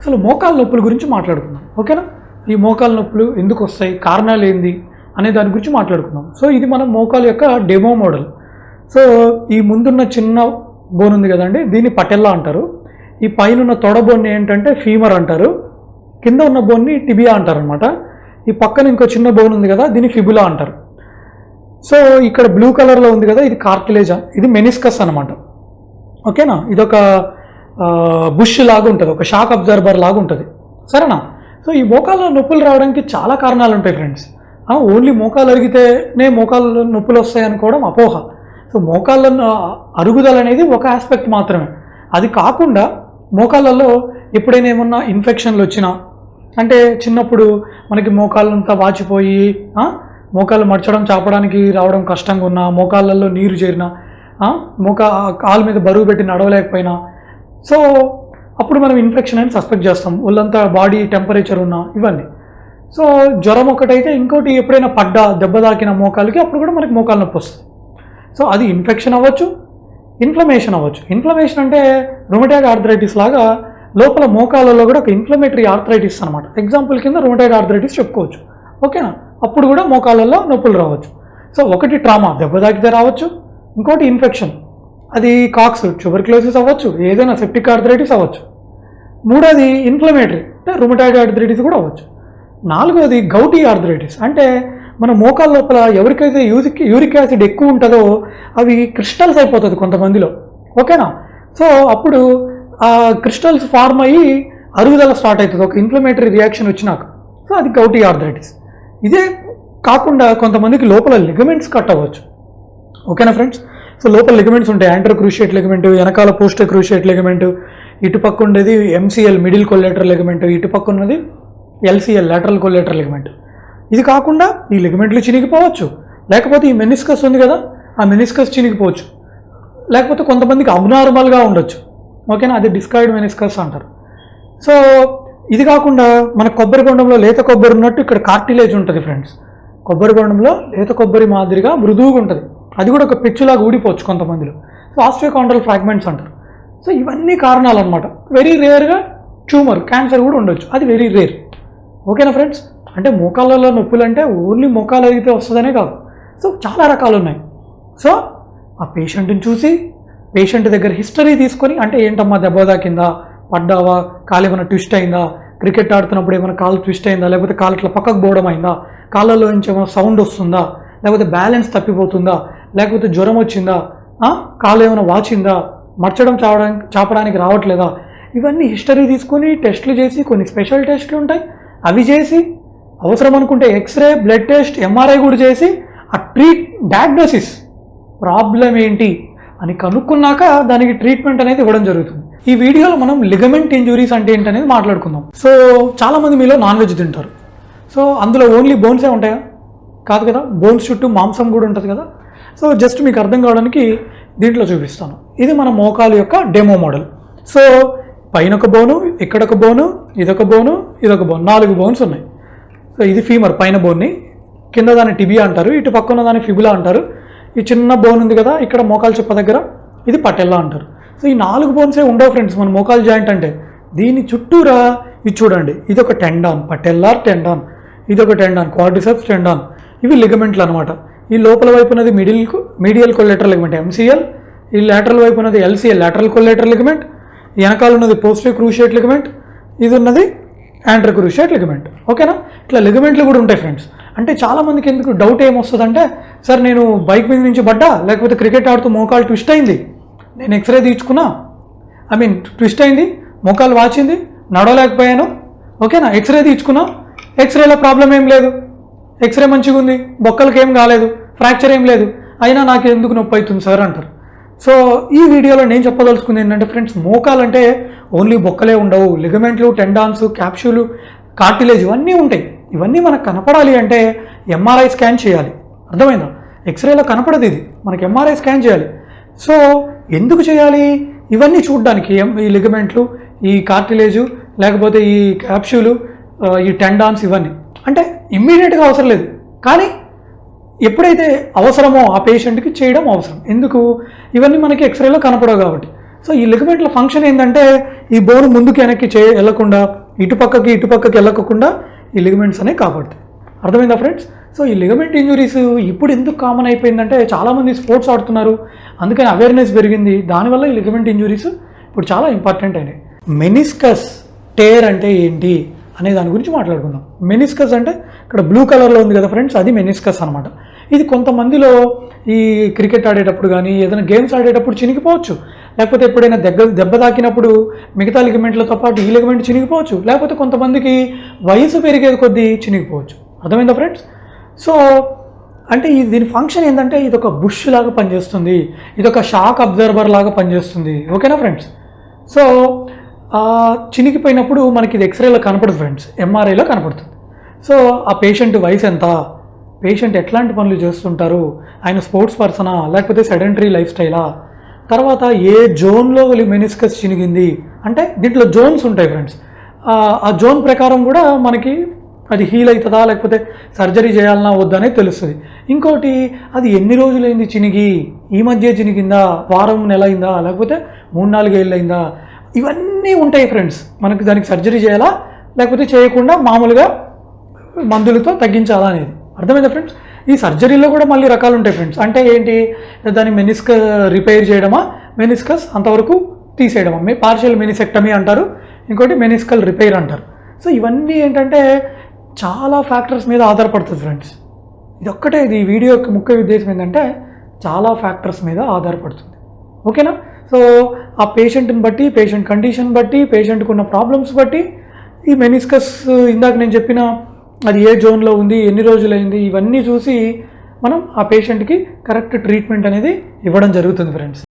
అసలు మోకాళ్ళ నొప్పుల గురించి మాట్లాడుకుందాం. ఓకేనా? ఈ మోకాళ్ళ నొప్పులు ఎందుకు వస్తాయి, కారణాలు ఏంది అనే దాని గురించి మాట్లాడుకుందాం. సో ఇది మనం మోకాలు యొక్క డెమో మోడల్. సో ఈ ముందున్న చిన్న బోన్ ఉంది కదండి, దీన్ని పటెల్లా అంటారు. ఈ పైన ఉన్న తొడ బోన్ని ఏంటంటే ఫీమర్ అంటారు. కింద ఉన్న బోన్ని టిబియా అంటారు అనమాట. ఈ పక్కన ఇంకో చిన్న బోన్ ఉంది కదా, దీన్ని ఫిబులా అంటారు. సో ఇక్కడ బ్లూ కలర్లో ఉంది కదా, ఇది కార్టిలేజా, ఇది మెనిస్కస్ అనమాట. ఓకేనా? ఇదొక బుష్ లాగా ఉంటుంది, ఒక షాక్ అబ్జర్బర్ లాగా ఉంటుంది. సరేనా? సో ఈ మోకాళ్ళ నొప్పులు రావడానికి చాలా కారణాలు ఉంటాయి ఫ్రెండ్స్. ఓన్లీ మోకాలు అరిగితేనే మోకాళ్ళ నొప్పులు వస్తాయి అనుకోవడం అపోహ. సో మోకాళ్ళ అరుగుదల అనేది ఒక ఆస్పెక్ట్ మాత్రమే. అది కాకుండా మోకాళ్ళలో ఎప్పుడైనా ఏమన్నా ఇన్ఫెక్షన్లు వచ్చినా, అంటే చిన్నప్పుడు మనకి మోకాళ్ళంతా వాచిపోయి మోకాళ్ళు మర్చడం చాపడానికి రావడం కష్టంగా ఉన్నా, మోకాళ్ళల్లో నీరు చేరినా, కాలు మీద బరువు పెట్టి నడవలేకపోయినా, సో అప్పుడు మనం ఇన్ఫెక్షన్ అని సస్పెక్ట్ చేస్తాం. ఒళ్ళంతా బాడీ టెంపరేచర్ ఉన్నా, ఇవన్నీ. సో జ్వరం ఒకటైతే, ఇంకోటి ఎప్పుడైనా పడ్డా దెబ్బ తాకిన మోకాలకి అప్పుడు కూడా మనకి మోకాలు నొప్పి వస్తుంది. సో అది ఇన్ఫెక్షన్ అవ్వచ్చు, ఇన్ఫ్లమేషన్ అవ్వచ్చు. ఇన్ఫ్లమేషన్ అంటే రుమటాయిడ్ ఆర్థరైటిస్ లాగా లోపల మోకాళ్ళలో కూడా ఒక ఇన్ఫ్లమేటరీ ఆర్థరైటిస్ అనమాట. ఎగ్జాంపుల్ కింద రుమటాయిడ్ ఆర్థరైటిస్ చెప్పుకోవచ్చు. ఓకేనా? అప్పుడు కూడా మోకాళ్ళల్లో నొప్పులు రావచ్చు. సో ఒకటి ట్రామా, దెబ్బ తాకితే రావచ్చు. ఇంకోటి ఇన్ఫెక్షన్, అది కాక్స్, ట్యూబర్క్లోసిస్ అవ్వచ్చు, ఏదైనా సెప్టిక్ ఆర్థరైటిస్ అవ్వచ్చు. మూడోది ఇన్ఫ్లమేటరీ, అంటే రుమటాయిడ్ ఆర్థరైటిస్ కూడా అవ్వచ్చు. నాలుగోది గౌటీ ఆర్థరైటిస్, అంటే మన మోకాళ్ళ లోపల ఎవరికైతే యూరిక్ యాసిడ్ ఎక్కువ ఉంటుందో అవి క్రిస్టల్స్ అయిపోతుంది కొంతమందిలో. ఓకేనా? సో అప్పుడు ఆ క్రిస్టల్స్ ఫార్మ్ అయ్యి అరుగుదల స్టార్ట్ అవుతుంది, ఒక ఇన్ఫ్లమేటరీ రియాక్షన్ వచ్చినాక. సో అది గౌటీ ఆర్థరైటిస్. ఇదే కాకుండా కొంతమందికి లోపల లిగమెంట్స్ కట్ అవ్వచ్చు. ఓకేనా ఫ్రెండ్స్? సో లోపల లిగమెంట్స్ ఉంటాయి. యాంటర్ క్రూషియేట్ లిగమెంట్, వెనకాల పోస్టర్ క్రూషియేట్ లిగమెంట్, ఇటుపక్క ఉండేది ఎంసీఎల్ మిడిల్ కొల్లేటర్ లిగమెంట్, ఇటుపక్క ఉన్నది ఎల్సీఎల్ లాటరల్ కొల్లేటర్ లిగమెంట్. ఇది కాకుండా ఈ లిగమెంట్లు చినిగిపోవచ్చు, లేకపోతే ఈ మెనిస్కస్ ఉంది కదా, ఆ మెనిస్కస్ చినిగిపోవచ్చు, లేకపోతే కొంతమందికి అబ్నార్మల్గా ఉండొచ్చు. ఓకేనా? అది డిస్కాయిడ్ మెనిస్కస్ అంటారు. సో ఇది కాకుండా మన కొబ్బరి బొండంలో లేత కొబ్బరి ఉన్నట్టు ఇక్కడ కార్టిలేజ్ ఉంటుంది ఫ్రెండ్స్. కొబ్బరి బొండంలో లేత కొబ్బరి మాదిరిగా మృదువుగా ఉంటుంది, అది కూడా ఒక పెచ్చులాగా ఊడిపోవచ్చు కొంతమందిలో. సో ఆస్టియోకాండ్రల్ ఫ్రాగ్మెంట్స్ అంటారు. సో ఇవన్నీ కారణాలు అనమాట. వెరీ రేర్గా ట్యూమర్, క్యాన్సర్ కూడా ఉండొచ్చు, అది వెరీ రేర్. ఓకేనా ఫ్రెండ్స్? అంటే మోకాళ్ళలో నొప్పులు అంటే ఓన్లీ మోకాలు అరిగితే వస్తుందనే కాదు, సో చాలా రకాలు ఉన్నాయి. సో ఆ పేషెంట్ని చూసి, పేషెంట్ దగ్గర హిస్టరీ తీసుకొని, అంటే ఏంటమ్మా దెబ్బ తాకిందా, పడ్డావా, కాలు ఏమైనా ట్విస్ట్ అయిందా, క్రికెట్ ఆడుతున్నప్పుడు ఏమైనా కాలు ట్విస్ట్ అయిందా, లేకపోతే కాలు ఇట్లా పక్కకు పోవడం అయిందా, కాళ్ళలో నుంచి ఏమైనా సౌండ్ వస్తుందా, లేకపోతే బ్యాలెన్స్ తప్పిపోతుందా, లేకపోతే జ్వరం వచ్చిందా, కాలు ఏమైనా వాచిందా, మర్చడం చాపడానికి రావట్లేదా, ఇవన్నీ హిస్టరీ తీసుకొని టెస్టులు చేసి, కొన్ని స్పెషల్ టెస్టులు ఉంటాయి అవి చేసి, అవసరం అనుకుంటే ఎక్స్రే, బ్లడ్ టెస్ట్, ఎంఆర్ఐ కూడా చేసి ఆ డయాగ్నోసిస్ ప్రాబ్లం ఏంటి అని కనుక్కున్నాక దానికి ట్రీట్మెంట్ అనేది ఇవ్వడం జరుగుతుంది. ఈ వీడియోలో మనం లిగమెంట్ ఇంజురీస్ అంటే ఏంటనేది మాట్లాడుకుందాం. సో చాలామంది మీలో నాన్ వెజ్ తింటారు. సో అందులో ఓన్లీ బోన్సే ఉంటాయా? కాదు కదా, బోన్స్ చుట్టూ మాంసం కూడా ఉంటుంది కదా. సో జస్ట్ మీకు అర్థం కావడానికి దీంట్లో చూపిస్తాను. ఇది మన మోకాలు యొక్క డెమో మోడల్. సో పైన ఒక బోను, ఇక్కడ ఒక బోను, ఇదొక బోను, ఇదొక బోన్, 4 బోన్స్ ఉన్నాయి. సో ఇది ఫీమర్, పైన బోన్ని, కింద దాన్ని టిబియా అంటారు, ఇటు పక్కన దాన్ని ఫిబులా అంటారు. ఈ చిన్న బోన్ ఉంది కదా ఇక్కడ మోకాలు చెప్ప దగ్గర, ఇది పటెల్లా అంటారు. సో ఈ 4 బోన్సే ఉండవు ఫ్రెండ్స్ మన మోకాలు జాయింట్ అంటే. దీని చుట్టూరా ఇది చూడండి, ఇది ఒక టెండాన్, పటెల్లార్ టెండాన్, ఇది ఒక టెండాన్, క్వాడ్రిసెప్స్ టెండాన్, ఇవి లిగమెంట్లు అనమాట. ఈ లోపల వైపు ఉన్నది మీడియల్ కొల్లేటర్ లిగమెంట్ ఎంసీఎల్, ఈ లాటరల్ వైపు ఉన్నది ఎల్సీఎల్ లాటరల్ కొల్లేటర్ లిగమెంట్, వెనకాల ఉన్నది పోస్టర్ క్రూషియేట్ లిగమెంట్, ఇది ఉన్నది యాంటర్ క్రూషియేట్ లిగమెంట్. ఓకేనా? ఇట్లా లిగమెంట్లు కూడా ఉంటాయి ఫ్రెండ్స్. అంటే చాలామందికి ఎందుకు డౌట్ ఏమొస్తుందంటే, సార్ నేను బైక్ మీద నుంచి పడ్డా, లేకపోతే క్రికెట్ ఆడుతూ మోకాలు ట్విస్ట్ అయింది, నేను ఎక్స్రే తీసుకున్నా, ట్విస్ట్ అయింది, మోకాలు వాచింది, నడవలేకపోయాను, ఓకేనా, ఎక్స్రే తీసుకున్నా, ఎక్స్రేలో ప్రాబ్లం ఏం లేదు, ఎక్స్రే మంచిగా ఉంది, బొక్కలకి ఏం కాలేదు, ఫ్రాక్చర్ ఏం లేదు, అయినా నాకు ఎందుకు నొప్పి అవుతుంది సార్ అంటారు. సో ఈ వీడియోలో నేను చెప్పదలుచుకుంది ఏంటంటే ఫ్రెండ్స్, మోకాలు అంటే ఓన్లీ బొక్కలే ఉండవు, లిగమెంట్లు, టెండాన్స్, క్యాప్సూలు, కార్టిలేజ్ ఇవన్నీ ఉంటాయి. ఇవన్నీ మనకు కనపడాలి అంటే ఎంఆర్ఐ స్కాన్ చేయాలి. అర్థమైందా? ఎక్స్రేలో కనపడదు, ఇది మనకి ఎంఆర్ఐ స్కాన్ చేయాలి. సో ఎందుకు చేయాలి? ఇవన్నీ చూడడానికి, ఈ లిగమెంట్లు, ఈ కార్టిలేజు, లేకపోతే ఈ క్యాప్సూలు, ఈ టెండాన్స్, ఇవన్నీ అంటే ఇమ్మీడియట్గా అవసరం లేదు, కానీ ఎప్పుడైతే అవసరమో ఆ పేషెంట్కి చేయడం అవసరం. ఎందుకు? ఇవన్నీ మనకి ఎక్స్రేలో కనపడవు కాబట్టి. సో ఈ లిగమెంట్ల ఫంక్షన్ ఏంటంటే ఈ బోన్ ముందుకు వెనక్కి వెళ్ళకుండా ఇటుపక్కకి వెళ్ళకుండా ఈ లిగమెంట్స్ అనేవి కాపాడుతాయి. అర్థమైందా ఫ్రెండ్స్? సో ఈ లిగమెంట్ ఇంజురీస్ ఇప్పుడు ఎందుకు కామన్ అయిపోయిందంటే చాలామంది స్పోర్ట్స్ ఆడుతున్నారు, అందుకని అవేర్నెస్ పెరిగింది, దానివల్ల ఈ లిగమెంట్ ఇంజురీస్ ఇప్పుడు చాలా ఇంపార్టెంట్ అయినాయి. మెనిస్కస్ టేర్ అంటే ఏంటి అనే దాని గురించి మాట్లాడుకుందాం. మెనిస్కస్ అంటే ఇక్కడ బ్లూ కలర్లో ఉంది కదా ఫ్రెండ్స్, అది మెనిస్కస్ అనమాట. ఇది కొంతమందిలో ఈ క్రికెట్ ఆడేటప్పుడు కానీ ఏదైనా గేమ్స్ ఆడేటప్పుడు చినిగిపోవచ్చు, లేకపోతే ఎప్పుడైనా దెబ్బ తాకినప్పుడు మిగతా లిగమెంట్లతో పాటు ఈ లిగమెంట్ చినిగిపోవచ్చు, లేకపోతే కొంతమందికి వయసు పెరిగే కొద్దీ చినిగిపోవచ్చు. అర్థమైందా ఫ్రెండ్స్? సో అంటే దీని ఫంక్షన్ ఏంటంటే ఇది ఒక బుష్ లాగా పనిచేస్తుంది, ఇది ఒక షాక్ అబ్జర్వర్ లాగా పనిచేస్తుంది. ఓకేనా ఫ్రెండ్స్? సో చినిగిపోయినప్పుడు మనకి ఇది ఎక్స్రేలో కనపడదు ఫ్రెండ్స్, ఎంఆర్ఐలో కనపడుతుంది. సో ఆ పేషెంట్ వయసు ఎంత, పేషెంట్ ఎట్లాంటి పనులు చేస్తుంటారు, ఆయన స్పోర్ట్స్ పర్సనా లేకపోతే సెడెంటరీ లైఫ్ స్టైలా, తర్వాత ఏ జోన్లో మెనిస్కస్ చినిగింది అంటే దీంట్లో జోన్స్ ఉంటాయి ఫ్రెండ్స్. ఆ జోన్ ప్రకారం కూడా మనకి అది హీల్ అవుతుందా లేకపోతే సర్జరీ చేయాలన్నా వద్దనే తెలుస్తుంది. ఇంకోటి అది ఎన్ని రోజులైంది చినిగి, ఈ మధ్య చినిగిందా, వారం నెల అయిందా లేకపోతే 3-4 ఏళ్ళు అయిందా, ఇవన్నీ ఉంటాయి ఫ్రెండ్స్. మనకి దానికి సర్జరీ చేయాలా లేకపోతే చేయకుండా మామూలుగా మందులతో తగ్గించాలా అనేది. అర్థమైందా ఫ్రెండ్స్? ఈ సర్జరీలో కూడా మళ్ళీ రకాలు ఉంటాయి ఫ్రెండ్స్. అంటే ఏంటి, దాన్ని మెనిస్కస్ రిపేర్ చేయడమా, మెనిస్కస్ అంతవరకు తీసేయడమా, పార్షియల్ మెనిసెక్టమీ అంటారు, ఇంకోటి మెనిస్కల్ రిపేర్ అంటారు. సో ఇవన్నీ ఏంటంటే చాలా ఫ్యాక్టర్స్ మీద ఆధారపడుతుంది ఫ్రెండ్స్. ఇది వీడియో యొక్క ముఖ్య ఉద్దేశం ఏంటంటే చాలా ఫ్యాక్టర్స్ మీద ఆధారపడుతుంది. ఓకేనా? సో ఆ పేషెంట్ని బట్టి, పేషెంట్ కండిషన్ బట్టి, పేషెంట్కి ఉన్న ప్రాబ్లమ్స్ బట్టి ఈ మెనిస్కస్ ఇందాక నేను చెప్పిన అది ఏ జోన్లో ఉంది, ఎన్ని రోజులైంది, ఇవన్నీ చూసి మనం ఆ పేషెంట్కి కరెక్ట్ ట్రీట్మెంట్ అనేది ఇవ్వడం జరుగుతుంది ఫ్రెండ్స్.